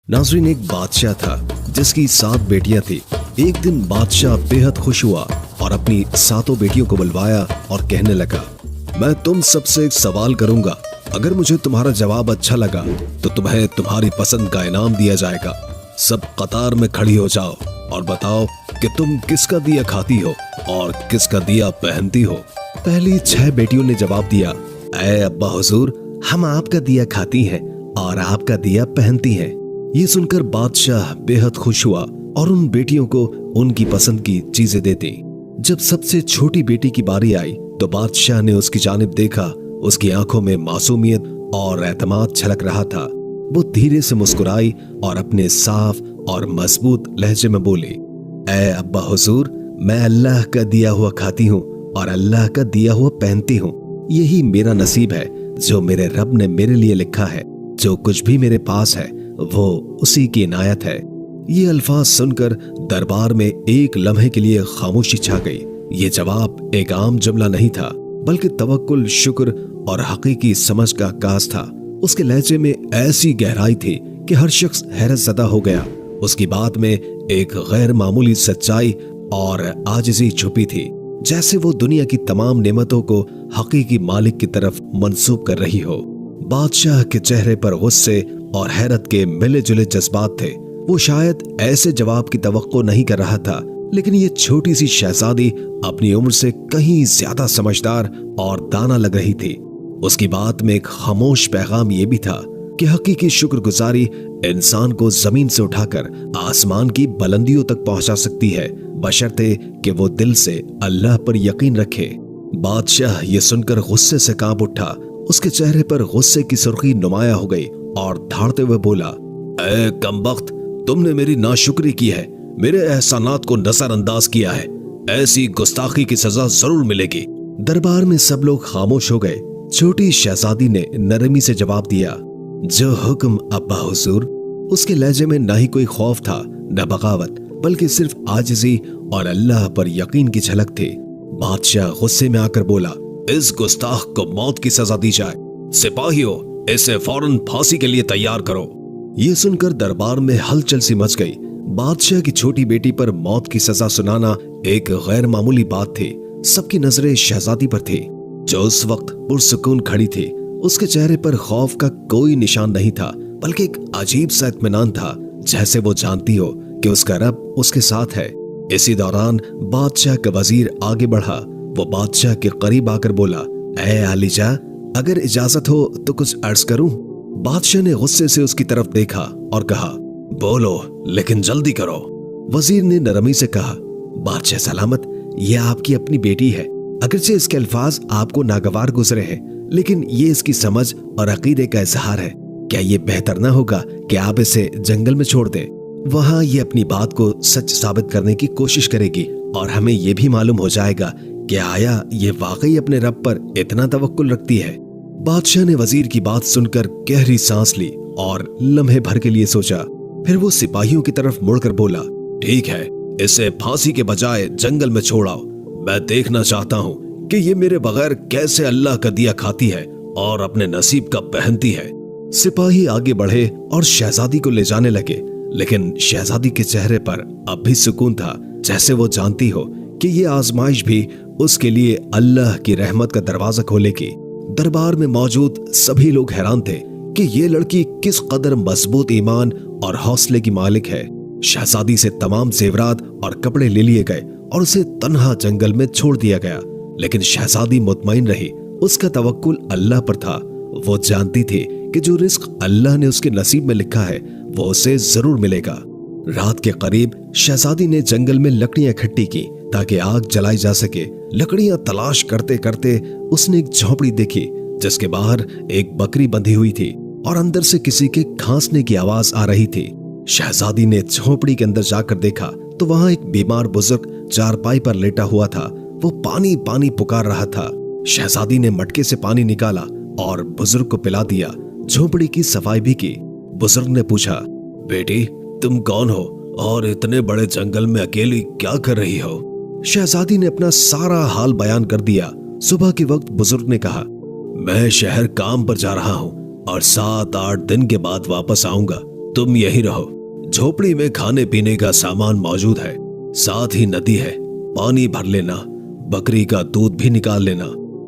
नाज़रीन, एक बादशाह था जिसकी 7 बेटियां थी। एक दिन बादशाह बेहद खुश हुआ और अपनी 7 बेटियों को बुलवाया और कहने लगा, मैं तुम सबसे एक सवाल करूंगा। अगर मुझे तुम्हारा जवाब अच्छा लगा तो तुम्हें तुम्हारी पसंद का इनाम दिया जाएगा। सब कतार में खड़ी हो जाओ और बताओ कि तुम किसका दिया खाती हो और किसका दिया पहनती हो। पहली 6 बेटियों ने जवाब दिया, ऐ अब्बा हुजूर, हम आपका दिया खाती हैं और आपका दिया पहनती हैं। ये सुनकर बादशाह बेहद खुश हुआ और उन बेटियों को उनकी पसंद की चीजें दे दी। जब सबसे छोटी बेटी की बारी आई तो बादशाह ने उसकी जानिब देखा। उसकी आंखों में मासूमियत और एतमाद छलक रहा था। वो धीरे से मुस्कुराई और अपने साफ और मजबूत लहजे में बोली, ऐ अब्बा हुजूर, मैं अल्लाह का दिया हुआ खाती हूँ और अल्लाह का दिया हुआ पहनती हूँ। यही मेरा नसीब है जो मेरे रब ने मेरे लिए लिखा है। जो कुछ भी मेरे पास है वो उसी की इनायत है। ये अल्फाज सुनकर दरबार में एक लम्हे के लिए खामोशी छा गई। ये जवाब एक आम जुमला नहीं था, बल्कि तवक्कुल, शुक्र और हकीकी समझ का आगाज था। उसके लहजे में ऐसी गहराई थी कि हर शख्स हैरत ज़दा हो गया। उसकी बात में एक गैर मामूली सच्चाई और आजिज़ी छुपी थी, जैसे वो दुनिया की तमाम नेमतों को हकीकी मालिक की तरफ मंसूब कर रही हो। बादशाह के चेहरे पर गुस्से और हैरत के मिले जुले जज्बात थे। वो शायद ऐसे जवाब की तवक्को नहीं कर रहा था, लेकिन ये छोटी सी शहजादी अपनी उम्र से कहीं ज्यादा समझदार और दाना लग रही थी। उसकी बात में एक खामोश पैगाम ये भी था कि हकीकी शुक्रगुजारी इंसान को जमीन से उठाकर आसमान की बुलंदियों तक पहुंचा सकती है, बशर्ते कि वो दिल से अल्लाह पर यकीन रखे। बादशाह ये सुनकर गुस्से से कांप उठा। उसके चेहरे पर गुस्से की सुर्खी नुमाया हो गई और धाड़ते हुए बोला, ऐ कमबख्त, तुमने मेरी नाशुक्री की है, मेरे एहसानात को नजरअंदाज किया है। ऐसी गुस्ताखी की सजा जरूर मिलेगी। दरबार में सब लोग खामोश हो गए। छोटी शहजादी ने नरमी से जवाब दिया, जो हुक्म अब्बा हुजूर। उसके लहजे में न ही कोई खौफ था न बगावत, बल्कि सिर्फ आजिज़ी और अल्लाह पर यकीन की झलक थी। बादशाह गुस्से में आकर बोला, इस गुस्ताख को मौत की सजा दी जाए। सिपाहियों, इसे फौरन फांसी के लिए तैयार करो। ये सुनकर दरबार में हलचल सी मच गई। बादशाह की छोटी बेटी पर मौत की सजा सुनाना एक गैर मामूली बात थी। सबकी नजरें शहजादी पर थी, जो उस वक्त पुरसुकून खड़ी थी। उसके चेहरे पर खौफ का कोई निशान नहीं था, बल्कि एक अजीब सा इत्मीनान था, जैसे वो जानती हो कि उसका रब उसके साथ है। इसी दौरान बादशाह का वजीर आगे बढ़ा। वो बादशाह के करीब आकर बोला, ऐ आलिजा, अगर इजाजत हो तो कुछ अर्ज करूं? बादशाह ने गुस्से से उसकी तरफ देखा और कहा, बोलो, लेकिन जल्दी करो। वजीर ने नरमी से कहा, बादशाह सलामत, यह आपकी अपनी बेटी है। अगरचे इसके अल्फाज आपको नागवार गुजरे हैं, लेकिन ये इसकी समझ और अकीदे का इजहार है। क्या ये बेहतर ना होगा कि आप इसे जंगल में छोड़ दें? वहां ये अपनी बात को सच साबित करने की कोशिश करेगी और हमें यह भी मालूम हो जाएगा कि आया ये वाकई अपने रब पर इतना तवक्कुल रखती है। बादशाह ने वजीर की बात सुनकर गहरी सांस ली और लम्हे भर के लिए सोचा। फिर वो सिपाहियों की तरफ मुड़कर बोला, ठीक है, इसे फांसी के बजाय जंगल में छोड़ाओ। मैं देखना चाहता हूँ कि ये मेरे बगैर कैसे अल्लाह का दिया खाती है और अपने नसीब का पहनती है। सिपाही आगे बढ़े और शहजादी को ले जाने लगे, लेकिन शहजादी के चेहरे पर अब भी सुकून था, जैसे वो जानती हो कि ये आजमाइश भी उसके लिए अल्लाह की रहमत का दरवाजा खोलेगी। दरबार में मौजूद सभी लोग हैरान थे कि ये लड़की किस कदर मजबूत ईमान और हौसले की मालिक है। शहजादी से तमाम जेवरात और कपड़े ले लिए गए और उसे तन्हा जंगल में छोड़ दिया गया, लेकिन शहजादी मुतमईन रही। उसका तवक्कुल अल्लाह पर था। वो जानती थी कि जो रिस्क अल्लाह ने उसके नसीब में लिखा है वो उसे जरूर मिलेगा। रात के करीब शहजादी ने जंगल में लकड़ियां इकट्ठी की ताकि आग जलाई जा सके। लकड़ियां तलाश करते करते उसने एक झोपड़ी देखी, जिसके बाहर एक बकरी बंधी हुई थी और अंदर से किसी के खांसने की आवाज आ रही थी। शहजादी ने झोपड़ी के अंदर जाकर देखा तो वहां एक बीमार बुजुर्ग चारपाई पर लेटा हुआ था। वो पानी पानी पुकार रहा था। शहजादी ने मटके से पानी निकाला और बुजुर्ग को पिला दिया। झोपड़ी की सफाई भी की। बुजुर्ग ने पूछा, बेटी, तुम कौन हो और इतने बड़े जंगल में अकेली क्या कर रही हो? शहजादी ने अपना सारा हाल बयान कर दिया। सुबह के वक्त बुजुर्ग ने कहा, मैं शहर काम पर जा रहा हूँ और 7-8 दिन के बाद वापस आऊंगा। तुम यहीं रहो, झोपड़ी में खाने पीने का सामान मौजूद है, साथ ही नदी है, पानी भर लेना, बकरी का दूध भी निकाल लेना।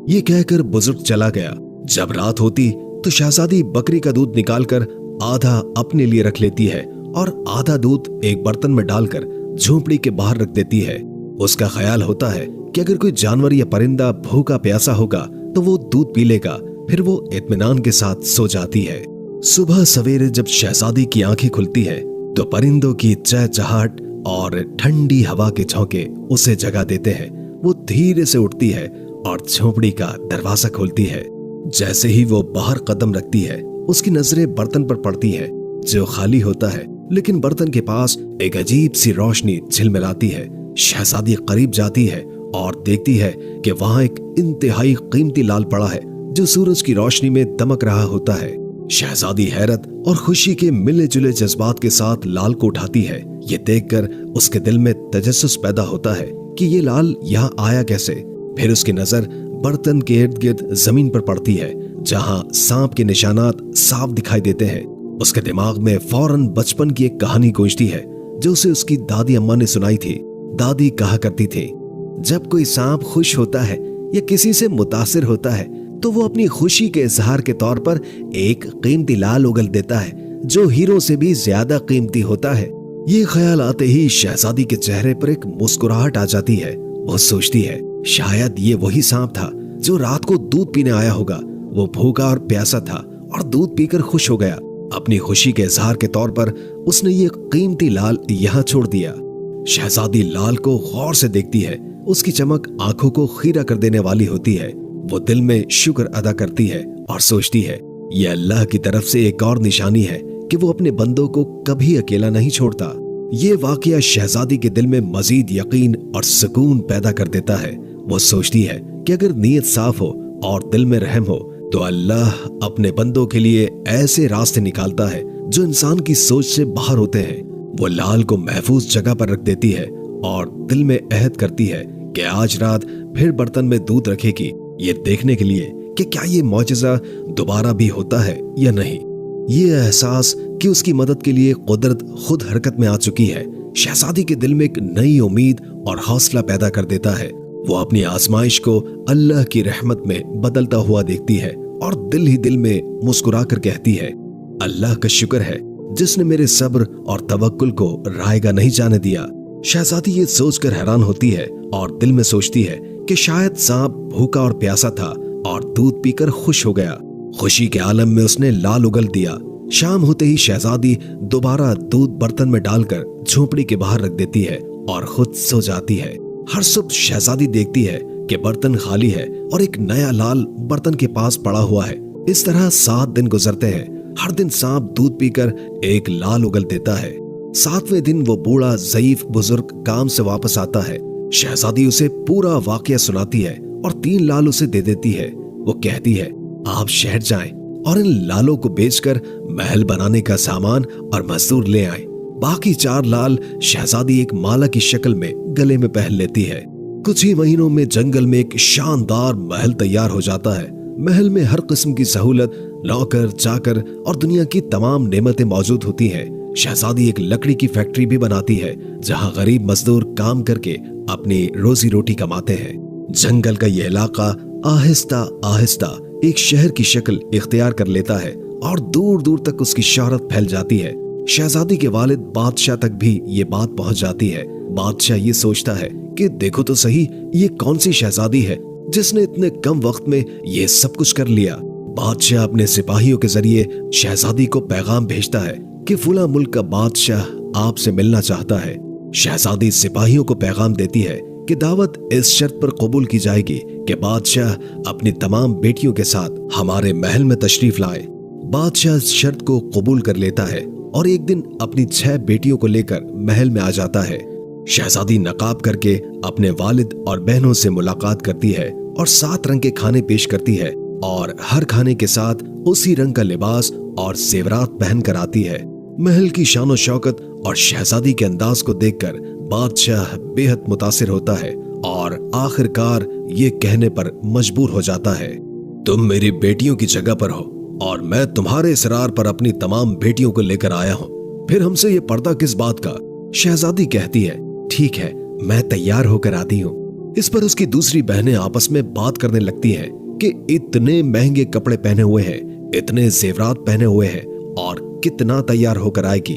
ये कहकर बुजुर्ग चला गया। जब रात होती तो शहजादी बकरी का दूध निकालकर आधा अपने लिए रख लेती है और आधा दूध एक बर्तन में डालकर झोपड़ी के बाहर रख देती है। उसका ख्याल होता है कि अगर कोई जानवर या परिंदा भूखा प्यासा होगा तो वो दूध पी लेगा, फिर वो इत्मीनान के साथ सो जाती है। सुबह सवेरे जब शहजादी की आंखें खुलती है तो परिंदों की चहचहाट और ठंडी हवा के झोंके उसे जगा देते हैं। वो धीरे से उठती है और झोपड़ी का दरवाजा खोलती है। जैसे ही वो बाहर कदम रखती है, उसकी नजरें बर्तन पर पड़ती है जो खाली होता है, लेकिन बर्तन के पास एक अजीब सी रोशनी झिलमिलाती है। शहजादी करीब जाती है और देखती है कि वहां एक इंतहाई कीमती लाल पड़ा है जो सूरज की रोशनी में दमक रहा होता है। शहजादी हैरत और खुशी के मिले जुले जज्बात के साथ लाल को उठाती है। ये देखकर उसके दिल में तजस्सुस पैदा होता है कि ये लाल यहाँ आया कैसे। फिर उसकी नजर बर्तन के इर्द गिर्द जमीन पर पड़ती है जहां सांप के निशानात साफ दिखाई देते हैं। उसके दिमाग में फौरन बचपन की एक कहानी गूंजती है जो उसे उसकी दादी अम्मा ने सुनाई थी। दादी कहा करती थी, जब कोई सांप खुश होता है या किसी से मुतासिर होता है तो वो अपनी खुशी के इजहार के तौर पर एक कीमती लाल उगल देता है जो हीरो से भी ज्यादा कीमती होता है। ये ख्याल आते ही शहजादी के चेहरे पर एक मुस्कुराहट आ जाती है। वो सोचती है शायद ये वही सांप था जो रात को दूध पीने आया होगा। वो भूखा और प्यासा था और दूध पीकर खुश हो गया। अपनी खुशी के इजहार के तौर पर उसने ये कीमती लाल यहाँ छोड़ दिया। शहजादी लाल को गौर से देखती है। उसकी चमक आंखों को खीरा कर देने वाली होती है। वो दिल में शुक्र अदा करती है और सोचती है ये अल्लाह की तरफ से एक और निशानी है कि वो अपने बंदों को कभी अकेला नहीं छोड़ता। ये वाकया शहजादी के दिल में मजीद यकीन और सुकून पैदा कर देता है। वो सोचती है कि अगर नीयत साफ हो और दिल में रहम हो तो अल्लाह अपने बंदों के लिए ऐसे रास्ते निकालता है जो इंसान की सोच से बाहर होते हैं। वो लाल को महफूज जगह पर रख देती है और दिल में अहद करती है कि आज रात फिर बर्तन में दूध रखेगी, ये देखने के लिए कि क्या ये मौजज़ा दोबारा भी होता है या नहीं। ये एहसास कि उसकी मदद के लिए कुदरत खुद हरकत में आ चुकी है शहजादी के दिल में एक नई उम्मीद और हौसला पैदा कर देता है। वो अपनी आजमाइश को अल्लाह की रहमत में बदलता हुआ देखती है और दिल ही दिल में मुस्कुरा कर कहती है, अल्लाह का शुक्र है जिसने मेरे सब्र और तवक्कुल को रायगा नहीं जाने दिया। शहजादी ये सोचकर हैरान होती है और दिल में सोचती है कि शायद सांप भूखा और प्यासा था और दूध पीकर खुश हो गया। खुशी के आलम में उसने लाल उगल दिया। शाम होते ही शहजादी दोबारा दूध बर्तन में डालकर झोपड़ी के बाहर रख देती है और खुद सो जाती है। हर सुबह शहजादी देखती है कि बर्तन खाली है और एक नया लाल बर्तन के पास पड़ा हुआ है। इस तरह 7 दिन गुजरते हैं। हर दिन सांप दूध पीकर एक लाल उगल देता है। 7वें दिन वो बूढ़ा ज़ईफ बुजुर्ग काम से वापस आता है। शहजादी उसे पूरा वाकया सुनाती है और 3 लाल उसे दे देती है। वो कहती है, आप शहर जाएं और इन लालों को बेचकर महल बनाने का सामान और मजदूर ले आएं। बाकी 4 लाल शहजादी एक माला की शक्ल में गले में पहन लेती है। कुछ ही महीनों में जंगल में एक शानदार महल तैयार हो जाता है। महल में हर किस्म की सहूलत, नौकर चाकर और दुनिया की तमाम नेमतें मौजूद होती हैं। शहजादी एक लकड़ी की फैक्ट्री भी बनाती है जहां गरीब मजदूर काम करके अपनी रोजी रोटी कमाते हैं। जंगल का यह इलाका आहिस्ता आहिस्ता एक शहर की शक्ल इख्तियार कर लेता है और दूर दूर तक उसकी शोहरत फैल जाती है। शहजादी के वालिद बादशाह तक भी ये बात पहुंच जाती है। बादशाह ये सोचता है कि देखो तो सही, ये कौन सी शहजादी है जिसने इतने कम वक्त में ये सब कुछ कर लिया। बादशाह अपने सिपाहियों के जरिए शहजादी को पैगाम भेजता है कि फुला मुल्क का बादशाह आपसे मिलना चाहता है। शहजादी सिपाहियों को पैगाम देती है कि दावत इस शर्त पर कबूल की जाएगी कि बादशाह अपनी तमाम बेटियों के साथ हमारे महल में तशरीफ लाए। बादशाह इस शर्त को कबूल कर लेता है और एक दिन अपनी 6 बेटियों को लेकर महल में आ जाता है। शहजादी नकाब करके अपने वालिद और बहनों से मुलाकात करती है और 7 रंग के खाने पेश करती है और हर खाने के साथ उसी रंग का लिबास और जेवरात पहन कर आती है। महल की शानो शौकत और शहजादी के अंदाज को देखकर बादशाह बेहद मुतासिर होता है और आखिरकार ये कहने पर मजबूर हो जाता है, तुम मेरी बेटियों की जगह पर हो और मैं तुम्हारे इसरार पर अपनी तमाम बेटियों को लेकर आया हूँ। फिर हमसे ये पर्दा किस बात का? शहजादी कहती है, ठीक है, मैं तैयार होकर आती हूँ। इस पर उसकी दूसरी बहनें आपस में बात करने लगती हैं कि इतने महंगे कपड़े पहने हुए हैं, इतने जेवरात पहने हुए हैं और कितना तैयार होकर आएगी।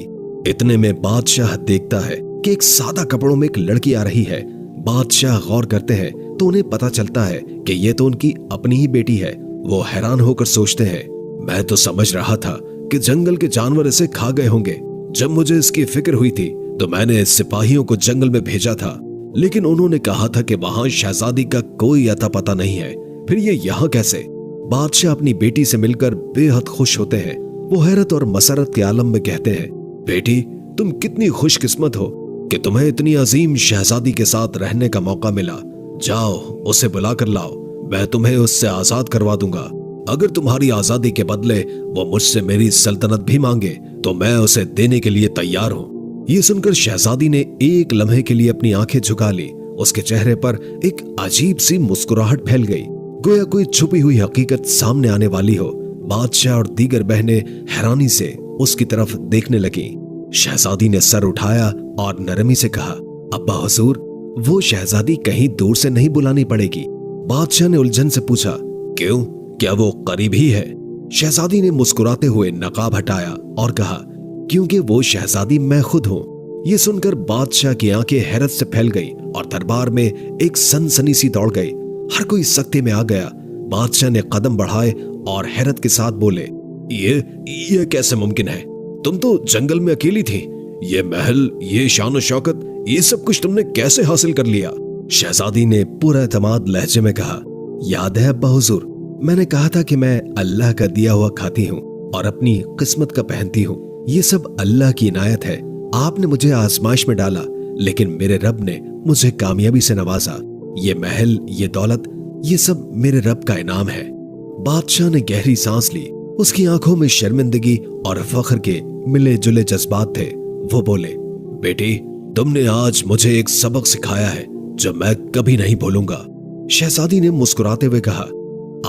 इतने में बादशाह देखता है कि एक सादा कपड़ों में एक लड़की आ रही है। बादशाह गौर करते हैं तो उन्हें पता चलता है कि ये तो उनकी अपनी ही बेटी है। वो हैरान होकर सोचते हैं, मैं तो समझ रहा था कि जंगल के जानवर इसे खा गए होंगे। जब मुझे इसकी फिक्र हुई थी तो मैंने सिपाहियों को जंगल में भेजा था, लेकिन उन्होंने कहा था कि वहां शहजादी का कोई अता पता नहीं है। फिर ये यहाँ कैसे? बादशाह अपनी बेटी से मिलकर बेहद खुश होते हैं। वो हैरत और मसरत के आलम में कहते हैं, बेटी, तुम कितनी खुशकिस्मत हो कि तुम्हें इतनी अजीम शहजादी के साथ रहने का मौका मिला। जाओ, उसे बुला कर लाओ, मैं तुम्हें उससे आजाद करवा दूंगा। अगर तुम्हारी आजादी के बदले वो मुझसे मेरी सल्तनत भी मांगे तो मैं उसे देने के लिए तैयार हूँ। ये सुनकर शहजादी ने एक लम्हे के लिए अपनी आंखें झुका ली। उसके चेहरे पर एक अजीब सी मुस्कुराहट फैल गई, गोया कोई छुपी हुई हकीकत सामने आने वाली हो। बादशाह और दीगर बहनें हैरानी से उसकी तरफ देखने लगी। शहजादी ने सर उठाया और नरमी से कहा, अब्बा हुजूर, वो शहजादी कहीं दूर से नहीं बुलानी पड़ेगी। बादशाह ने उलझन से पूछा, क्यों, क्या वो करीब ही है? शहजादी ने मुस्कुराते हुए नकाब हटाया और कहा, क्योंकि वो शहजादी मैं खुद हूँ। ये सुनकर बादशाह की आंखें हैरत से फैल गई और दरबार में एक सनसनी सी दौड़ गई। हर कोई सख्ते में आ गया। बादशाह ने कदम बढ़ाए और हैरत के साथ बोले, ये कैसे मुमकिन है? तुम तो जंगल में अकेली थी। ये महल, ये शान और शौकत, ये सब कुछ तुमने कैसे हासिल कर लिया? शहजादी ने पूरा एतमाद लहजे में कहा, याद है अब्बा हुजूर, मैंने कहा था कि मैं अल्लाह का दिया हुआ खाती हूँ और अपनी किस्मत का पहनती हूँ। ये सब अल्लाह की इनायत है। आपने मुझे आजमाइश में डाला, लेकिन मेरे रब ने मुझे कामयाबी से नवाजा। ये महल, ये दौलत, ये सब मेरे रब का इनाम है। बादशाह ने गहरी सांस ली। उसकी आंखों में शर्मिंदगी और फख्र के मिले जुले जज्बात थे। वो बोले, बेटी, तुमने आज मुझे एक सबक सिखाया है जो मैं कभी नहीं भूलूंगा। शहजादी ने मुस्कुराते हुए कहा,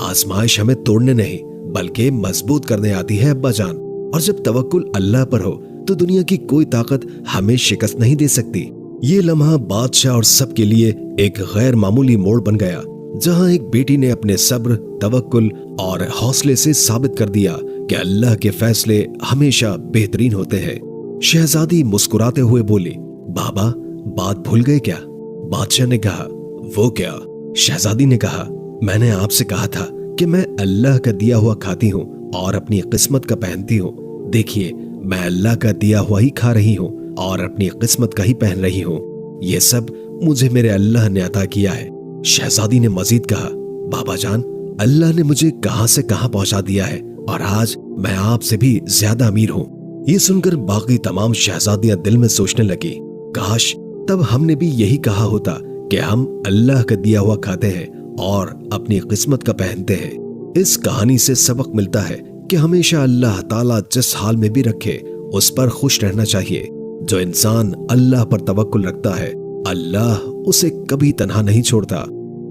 आजमाइश हमें तोड़ने नहीं बल्कि मजबूत करने आती है अब्बा जान, और जब तवक्कुल अल्लाह पर हो तो दुनिया की कोई ताकत हमें शिकस्त नहीं दे सकती। ये लम्हा बादशाह और सबके लिए एक गैर मामूली मोड़ बन गया, जहां एक बेटी ने अपने सब्र, तवक्कुल और हौसले से साबित कर दिया कि अल्लाह के फैसले हमेशा बेहतरीन होते हैं। शहजादी मुस्कुराते हुए बोली, बाबा, बात भूल गए क्या? बादशाह ने कहा, वो क्या? शहजादी ने कहा, मैंने आपसे कहा था कि मैं अल्लाह का दिया हुआ खाती हूँ और अपनी किस्मत का पहनती हूँ। देखिए, मैं अल्लाह का दिया हुआ ही खा रही हूँ और अपनी किस्मत का ही पहन रही हूँ। ये सब मुझे मेरे अल्लाह ने अता किया है। शहजादी ने मजीद कहा, बाबा जान, अल्लाह ने मुझे कहां से कहां पहुंचा दिया है और आज मैं आपसे भी ज्यादा अमीर हूँ। ये सुनकर बाकी तमाम शहजादियां दिल में सोचने लगी, काश तब हमने भी यही कहा होता कि हम अल्लाह का दिया हुआ खाते हैं और अपनी किस्मत का पहनते हैं। इस कहानी से सबक मिलता है कि हमेशा अल्लाह ताला जिस हाल में भी रखे उस पर खुश रहना चाहिए। जो इंसान अल्लाह पर तवक्कुल रखता है, अल्लाह उसे कभी तन्हा नहीं छोड़ता।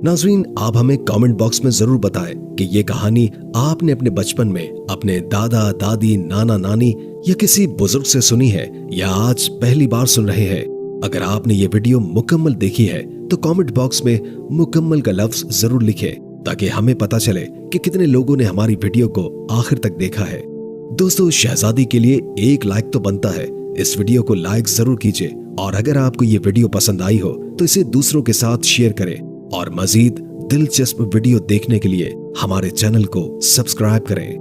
नाज़रीन, आप हमें कमेंट बॉक्स में जरूर बताएं कि ये कहानी आपने अपने बचपन में अपने दादा दादी, नाना नानी या किसी बुजुर्ग से सुनी है या आज पहली बार सुन रहे हैं। अगर आपने ये वीडियो मुकम्मल देखी है तो कमेंट बॉक्स में मुकम्मल का लफ्ज जरूर लिखें ताकि हमें पता चले कि कितने लोगों ने हमारी वीडियो को आखिर तक देखा है। दोस्तों, शहजादी के लिए एक लाइक तो बनता है। इस वीडियो को लाइक जरूर कीजिए और अगर आपको ये वीडियो पसंद आई हो तो इसे दूसरों के साथ शेयर करें और मजीद दिलचस्प वीडियो देखने के लिए हमारे चैनल को सब्सक्राइब करें।